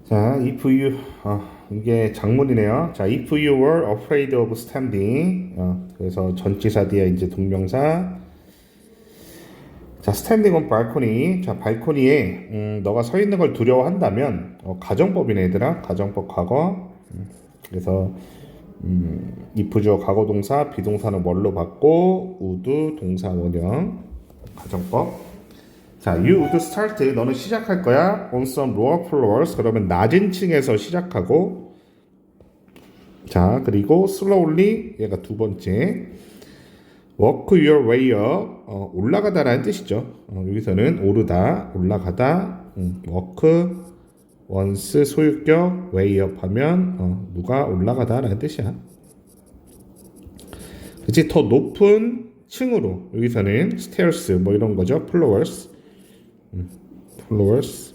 자, if you 이게 장문이네요. 자, if you were afraid of standing. 그래서 전치사 뒤에 이제 동명사. 자, standing on balcony. 자, 발코니에 너가 서 있는 걸 두려워한다면 가정법이네 얘들아. 가정법 과거. 그래서 if 주어 과거 동사, 비동사는 뭘로 받고 would 동사 원형 가정법. 자, you would start. 너는 시작할 거야. On some lower floors. 그러면 낮은 층에서 시작하고. 자, 그리고 slowly. 얘가 두 번째. Work your way up. 올라가다라는 뜻이죠. 여기서는 오르다, 올라가다. work once 소유격 way up 하면 누가 올라가다라는 뜻이야. 그치? 더 높은 층으로. 여기서는 stairs 뭐 이런 거죠. floors. floors.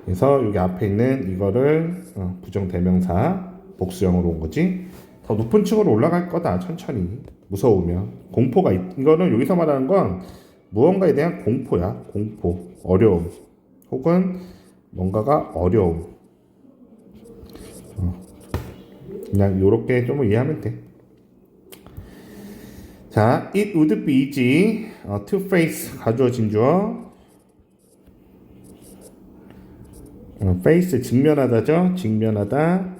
그래서 여기 앞에 있는 이거를 부정대명사 복수형으로 온 거지. 더 높은 층으로 올라갈 거다. 천천히. 무서우면. 공포가 이거는 여기서 말하는 건 무언가에 대한 공포야. 공포, 어려움, 혹은 뭔가가 어려움. 그냥 요렇게 좀 이해하면 돼. 자, it would be easy to face 가주어진 주어. face 직면하다죠. 직면하다.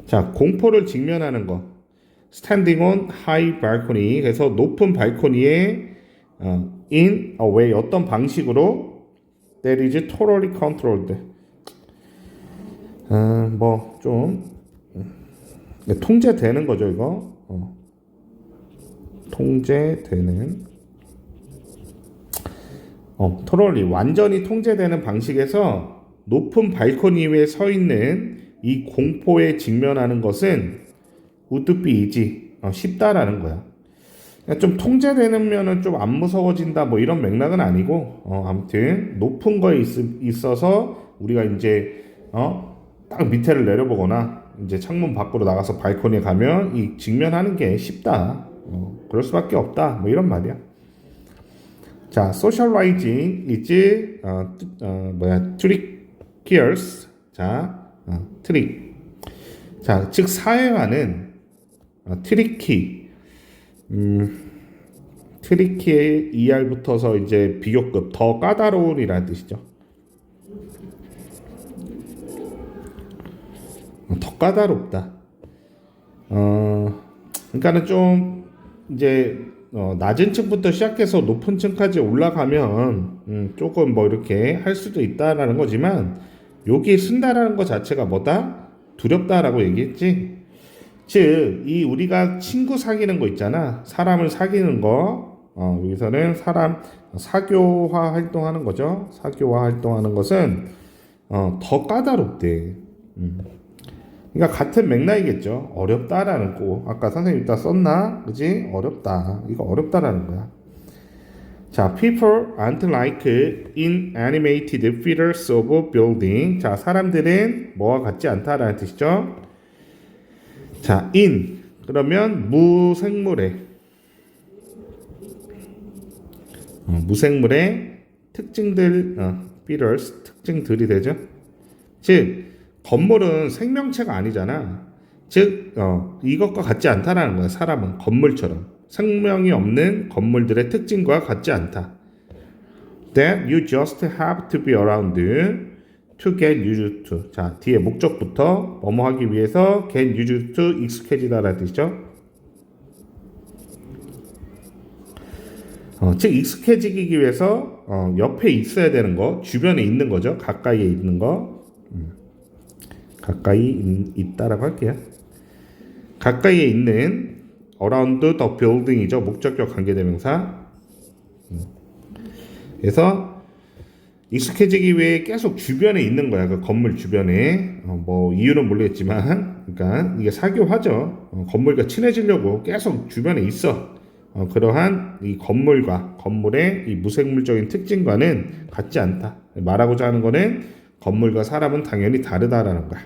자, 공포를 직면하는 거. standing on high balcony. 그래서 높은 발코니에 in a way 어떤 방식으로 that is totally controlled. 뭐 좀 통제되는 거죠, 이거. 통제되는. totally 완전히 통제되는 방식에서 높은 발코니 위에 서 있는 이 공포에 직면하는 것은 would be easy. 쉽다라는 거야. 좀 통제되면은 좀 안 무서워진다 뭐 이런 맥락은 아니고 아무튼 높은 거에 있어서 우리가 이제 딱 밑에를 내려보거나 이제 창문 밖으로 나가서 발코니에 가면 이 직면하는 게 쉽다. 그럴 수밖에 없다. 뭐 이런 말이야. 자, socializing is trickier. 자, 트릭. 자, 즉 사회화는 트리키. 트리키의 ER 붙어서 이제 비교급 더 까다로운이라는 뜻이죠. 더 까다롭다. 그러니까는 좀 이제 낮은 층부터 시작해서 높은 층까지 올라가면 조금 뭐 이렇게 할 수도 있다라는 거지만 여기에 쓴다라는 것 자체가 뭐다? 두렵다라고 얘기했지. 즉, 이 우리가 친구 사귀는 거 있잖아. 사람을 사귀는 거. 여기서는 사람 사교화 활동하는 거죠. 사교화 활동하는 것은 더 까다롭대. 그러니까 같은 맥락이겠죠. 어렵다라는 거. 아까 선생님 이따 썼나? 그지? 어렵다. 이거 어렵다라는 거야. 자, people aren't like inanimated features of building. 자, 사람들은 뭐와 같지 않다라는 뜻이죠. 자, in 그러면 무생물의 무생물의 특징들, features 특징들이 되죠. 즉 건물은 생명체가 아니잖아. 즉 이것과 같지 않다라는 거야. 사람은 건물처럼 생명이 없는 건물들의 특징과 같지 않다. That you just have to be around to get used to. 자, 뒤에 목적부터 뭐뭐 하기 위해서 get used to 익숙해지다라는 뜻이죠. 즉 익숙해지기 위해서 옆에 있어야 되는 거, 주변에 있는 거죠. 가까이에 있는 거. 가까이 있다라고 할게요. 가까이에 있는 around the building이죠. 목적격 관계대명사. 그래서 익숙해지기 위해 계속 주변에 있는 거야. 그 건물 주변에. 뭐 이유는 모르겠지만, 그러니까 이게 사교화죠. 건물과 친해지려고 계속 주변에 있어. 그러한 이 건물과 건물의 이 무생물적인 특징과는 같지 않다. 말하고자 하는 거는 건물과 사람은 당연히 다르다라는 거야.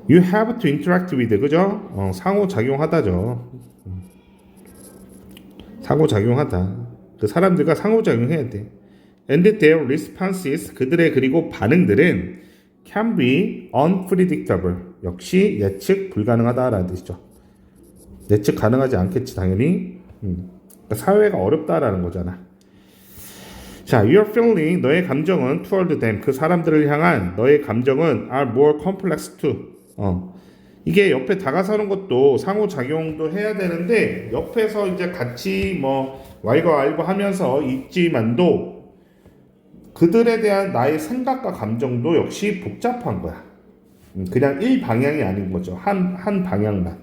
You have to interact with, 그죠? 상호작용하다죠. 상호작용하다. 그 사람들과 상호작용해야 돼. and their responses 그들의 그리고 반응들은 can be unpredictable 역시 예측 불가능하다라는 뜻이죠. 예측 가능하지 않겠지 당연히. 그러니까 사회가 어렵다라는 거잖아. 자, your feeling 너의 감정은 toward them 그 사람들을 향한 너의 감정은 are more complex too. 이게 옆에 다가서는 것도 상호작용도 해야 되는데 옆에서 이제 같이 뭐 Y과 R과 하면서 있지만도 그들에 대한 나의 생각과 감정도 역시 복잡한 거야. 그냥 일방향이 아닌 거죠. 한 방향만.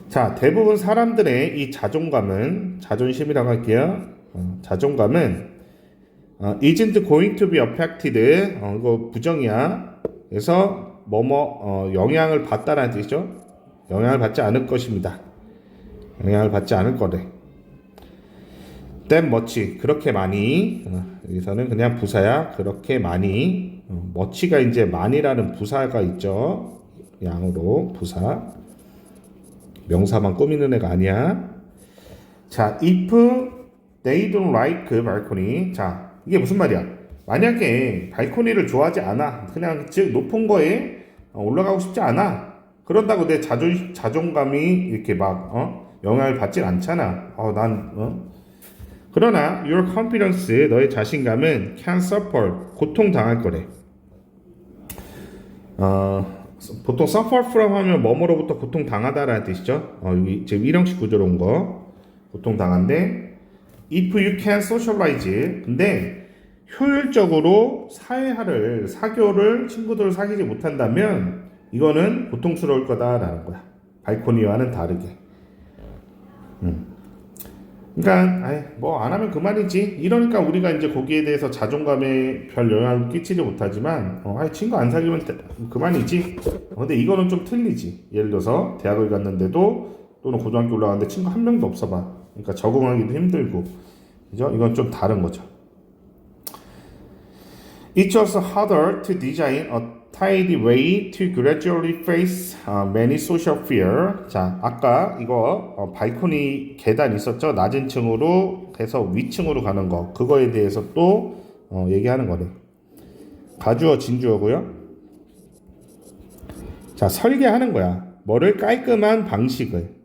자, 대부분 사람들의 이 자존감은 자존심이라고 할게요. 자존감은 isn't going to be affected 이거 부정이야. 그래서 영향을 받다라는 뜻이죠. 영향을 받지 않을 것입니다. 영향을 받지 않을 거래. that much 그렇게 많이 여기서는 그냥 부사야. 그렇게 많이 much가 이제 많이라는 부사가 있죠. 양으로 부사 명사만 꾸미는 애가 아니야. 자, if they don't like balcony. 자, 이게 무슨 말이야? 만약에 발코니를 좋아하지 않아. 그냥 즉 높은 거에 올라가고 싶지 않아. 그런다고 내 자존감이 이렇게 막 영향을 받진 않잖아. 그러나 your confidence 너의 자신감은 can suffer 고통당할 거래. 보통 suffer from 하면 뭐뭐로부터 고통당하다라는 뜻이죠. 여기 지금 일형식 구조로 온 거 고통당한데 if you can socialize 근데 효율적으로 사교를 친구들을 사귀지 못한다면 이거는 고통스러울 거다라는 거야. 발코니와는 다르게. 그러니까 뭐 안 하면 그만이지. 이러니까 우리가 이제 거기에 대해서 자존감에 별 영향을 끼치지 못하지만 친구 안 사귀면 그만이지. 근데 이거는 좀 틀리지. 예를 들어서 대학을 갔는데도 또는 고등학교 올라갔는데 친구 한 명도 없어 봐. 그러니까 적응하기도 힘들고. 그죠? 이건 좀 다른 거죠. It's also harder to design a tidy way to gradually face many social fear. 자, 아까 이거 발코니 계단 있었죠? 낮은 층으로 해서 위층으로 가는 거. 그거에 대해서 또 얘기하는 거네. 가주어 진주어고요. 자, 설계하는 거야. 뭐를 깔끔한 방식을.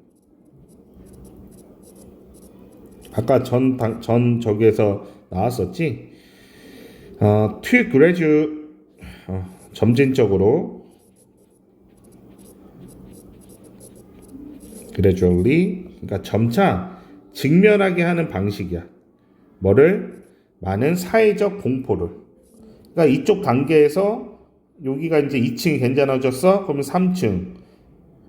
아까 전 저기에서 나왔었지. to gradually 점진적으로 gradually 그러니까 점차 직면하게 하는 방식이야. 뭐를? 많은 사회적 공포를. 그러니까 이쪽 단계에서 여기가 이제 2층이 괜찮아졌어? 그러면 3층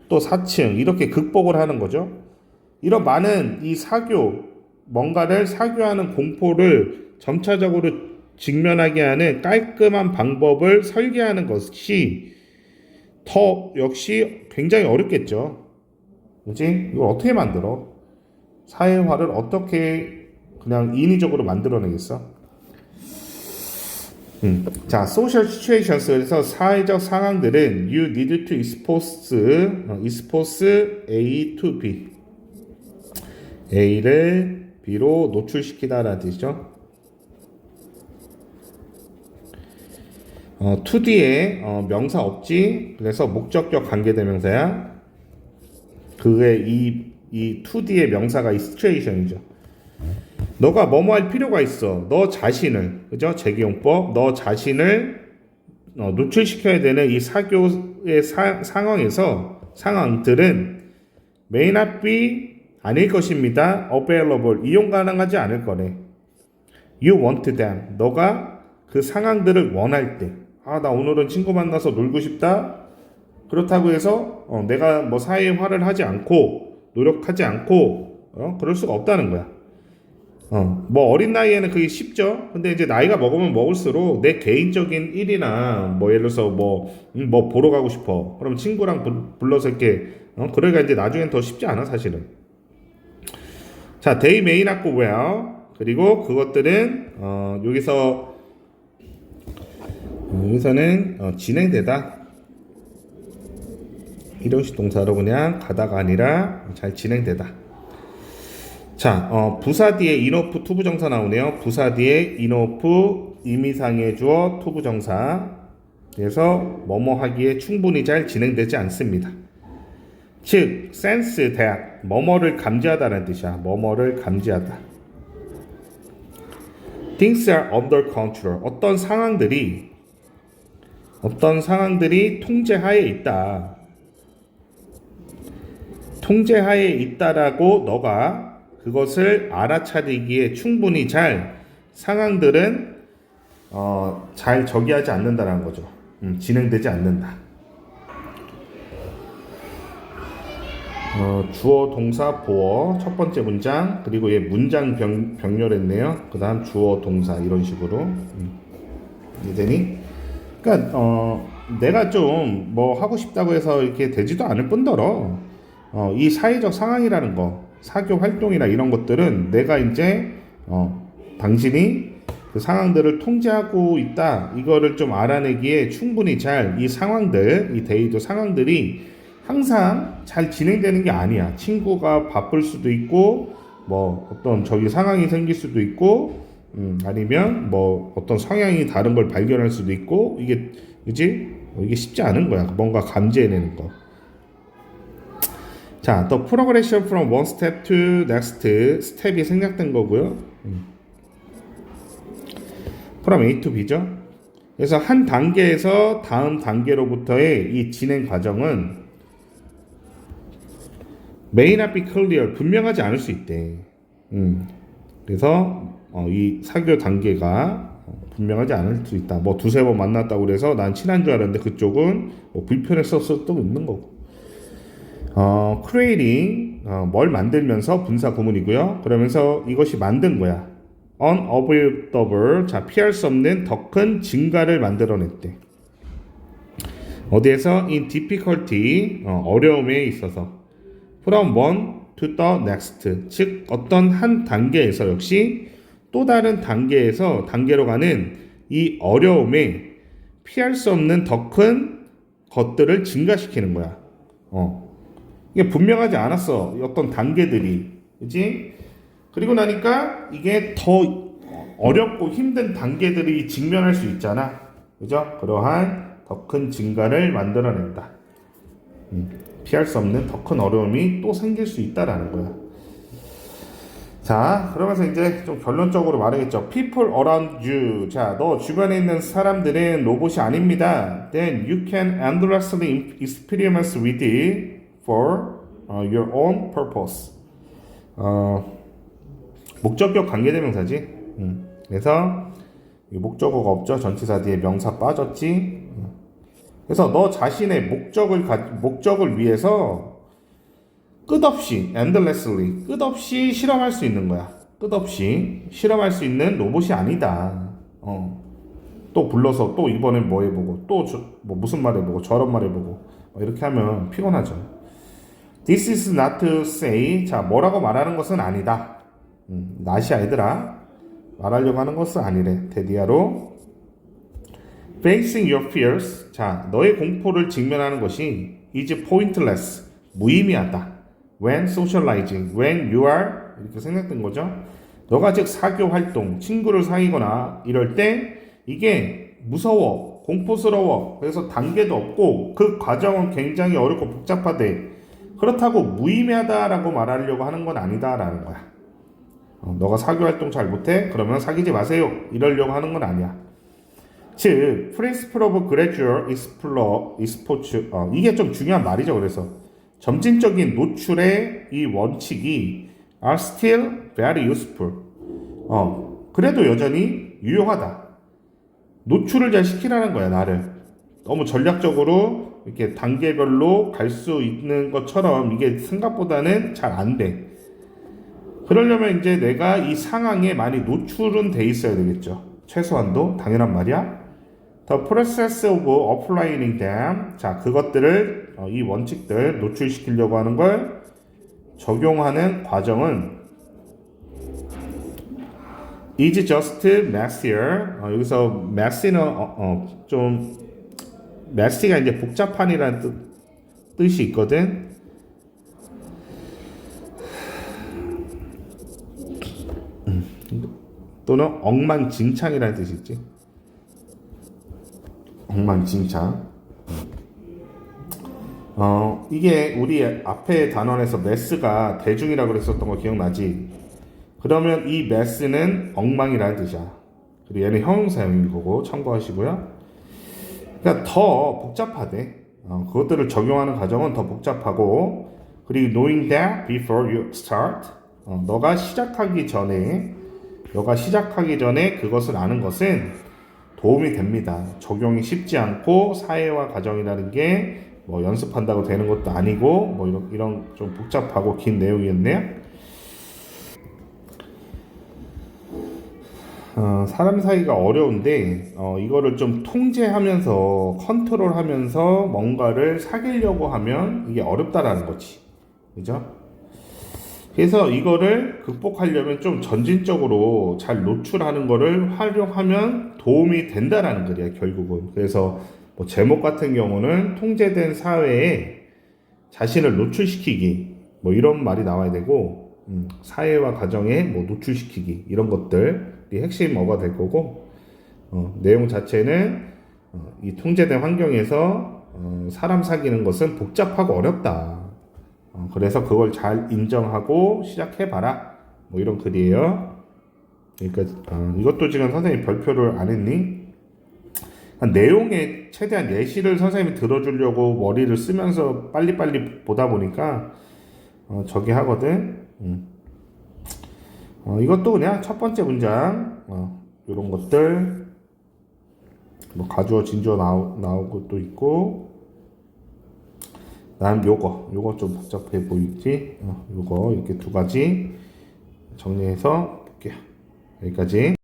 또 4층 이렇게 극복을 하는 거죠. 이런 많은 이 뭔가를 사교하는 공포를 점차적으로 직면하게 하는 깔끔한 방법을 설계하는 것이 역시 굉장히 어렵겠죠. 그치? 이걸 어떻게 만들어? 사회화를 어떻게 그냥 인위적으로 만들어내겠어? 자, social situations에서 사회적 상황들은 you need to expose A to B. A를 B로 노출시키다라는 뜻이죠. 2D에 명사 없지. 그래서 목적격 관계대명사야. 그게 이 2D의 명사가 이 situation이죠. 너가 뭐뭐 할 필요가 있어. 너 자신을, 그죠? 재기용법. 너 자신을 노출시켜야 되는 이 사교의 상황들은 may not be 아닐 것입니다. available 이용 가능하지 않을 거래. You want them. 너가 그 상황들을 원할 때. 나 오늘은 친구 만나서 놀고 싶다. 그렇다고 해서 내가 뭐 사회화를 하지 않고 노력하지 않고 그럴 수가 없다는 거야. 뭐 어린 나이에는 그게 쉽죠. 근데 이제 나이가 먹으면 먹을수록 내 개인적인 일이나 뭐 예를 들어서 뭐 보러 가고 싶어. 그럼 친구랑 불러서 이렇게 그러니까 이제 나중엔 더 쉽지 않아 사실은. 자, they may not go well. 그리고 그것들은 여기서는 진행되다. 일형식 동사로 그냥 가다가 아니라 잘 진행되다. 자, 부사 뒤에 인오프 투부정사 나오네요. 부사 뒤에 인오프 의미상의 주어 투부정사. 그래서 뭐뭐 하기에 충분히 잘 진행되지 않습니다. 즉, sense that 뭐뭐를 감지하다는 뜻이야. 뭐뭐를 감지하다. Things are under control. 어떤 상황들이 통제하에 있다. 통제하에 있다라고 너가 그것을 알아차리기에 충분히 상황들은 잘 저기하지 않는다라는 거죠. 진행되지 않는다. 주어, 동사, 보어 첫 번째 문장 그리고 얘 문장 병렬했네요. 그 다음 주어, 동사 이런 식으로 이해되니? 그러니까 내가 좀 뭐 하고 싶다고 해서 이렇게 되지도 않을 뿐더러 이 사회적 상황이라는 거, 사교 활동이나 이런 것들은 내가 이제 당신이 그 상황들을 통제하고 있다 이거를 좀 알아내기에 충분히 이 상황들, 이 데이터 상황들이 항상 잘 진행되는 게 아니야. 친구가 바쁠 수도 있고 뭐 어떤 저기 상황이 생길 수도 있고 아니면 뭐 어떤 성향이 다른 걸 발견할 수도 있고 이게 그지? 이게 쉽지 않은 거야. 뭔가 감지해내는 거. 자, the progression from one step to next 스텝이 생략된 거고요. from A to B죠. 그래서 한 단계에서 다음 단계로부터의 이 진행 과정은 may not be clear, 분명하지 않을 수 있대. 그래서 이 사교 단계가 분명하지 않을 수 있다. 뭐 두세 번 만났다고 그래서 난 친한 줄 알았는데 그쪽은 뭐 불편했을 수도 있는 거고. creating 뭘 만들면서 분사 구문이고요. 그러면서 이것이 만든 거야. unavoidable, 자 피할 수 없는 더 큰 증가를 만들어냈대. 어디에서? in difficulty, 어려움에 있어서. from one to the next, 즉 어떤 한 단계에서 역시 또 다른 단계로 가는 이 어려움에 피할 수 없는 더 큰 것들을 증가시키는 거야. 이게 분명하지 않았어. 어떤 단계들이. 그치? 그리고 나니까 이게 더 어렵고 힘든 단계들이 직면할 수 있잖아. 그죠? 그러한 더 큰 증가를 만들어낸다. 피할 수 없는 더 큰 어려움이 또 생길 수 있다라는 거야. 자, 그러면서 이제 좀 결론적으로 말하겠죠. People around you. 자, 너 주변에 있는 사람들은 로봇이 아닙니다. Then you can endlessly experiment with it for your own purpose. 목적격 관계대명사지. 그래서 목적어가 없죠. 전치사 뒤에 명사 빠졌지. 그래서 너 자신의 목적을 위해서 끝없이 실험할 수 있는 거야. 끝없이 실험할 수 있는 로봇이 아니다. 또 불러서 또 이번엔 뭐 해보고 또 뭐 무슨 말 해보고 저런 말 해보고 이렇게 하면 피곤하죠. This is not to say, 자 뭐라고 말하는 것은 아니다. not이야 얘들아. 말하려고 하는 것은 아니래. 대디아로 Facing your fears, 자 너의 공포를 직면하는 것이 is pointless, 무의미하다. When socializing, when you are, 이렇게 생각된 거죠. 너가 즉 사교 활동, 친구를 사귀거나 이럴 때 이게 무서워, 공포스러워. 그래서 단계도 없고 그 과정은 굉장히 어렵고 복잡하대. 그렇다고 무의미하다라고 말하려고 하는 건 아니다라는 거야. 너가 사교 활동 잘 못해? 그러면 사귀지 마세요. 이러려고 하는 건 아니야. 즉, principle of gradual exposure, 이게 좀 중요한 말이죠. 그래서 점진적인 노출의 이 원칙이 are still very useful. 그래도 여전히 유용하다. 노출을 잘 시키라는 거야, 나를. 너무 전략적으로 이렇게 단계별로 갈 수 있는 것처럼 이게 생각보다는 잘 안 돼. 그러려면 이제 내가 이 상황에 많이 노출은 돼 있어야 되겠죠. 최소한도 당연한 말이야. The process of applying them. 자, 그것들을 이 원칙들 노출시키려고 하는 걸 적용하는 과정은 is just messier. 여기서 messy는 좀 messy가 이제 복잡한이라는 뜻이 있거든. 또는 엉망진창이라는 뜻이 있지. 엉망진창. 이게 우리 앞에 단원에서 메스가 대중이라고 그랬었던 거 기억나지? 그러면 이 메스는 엉망이라는 뜻이야. 그리고 얘는 형용사형인 거고 참고하시고요. 그러니까 더 복잡하대. 그것들을 적용하는 과정은 더 복잡하고, 그리고 knowing that before you start, 너가 시작하기 전에 그것을 아는 것은 도움이 됩니다. 적용이 쉽지 않고 사회와 가정이라는 게 뭐 연습한다고 되는 것도 아니고 뭐 이런 좀 복잡하고 긴 내용이었네요. 사람 사이가 어려운데 이거를 좀 통제하면서 컨트롤하면서 뭔가를 사귀려고 하면 이게 어렵다라는 거지, 그죠? 그래서 이거를 극복하려면 좀 전진적으로 잘 노출하는 거를 활용하면 도움이 된다라는 거야, 결국은. 그래서 뭐 제목 같은 경우는 통제된 사회에 자신을 노출시키기, 뭐 이런 말이 나와야 되고, 사회와 가정에 뭐 노출시키기, 이런 것들이 핵심 어가 될 거고, 내용 자체는 이 통제된 환경에서 사람 사귀는 것은 복잡하고 어렵다. 그래서 그걸 잘 인정하고 시작해봐라. 뭐 이런 글이에요. 그러니까 이것도 지금 선생님 별표를 안 했니? 내용에 최대한 예시를 선생님이 들어주려고 머리를 쓰면서 빨리빨리 보다 보니까 저기 하거든. 이것도 그냥 첫 번째 문장 이런 것들 뭐 가주어 진주어 나오고 또 있고, 난 요거 좀 복잡해 보이지? 요거 이렇게 두 가지 정리해서 볼게요. 여기까지.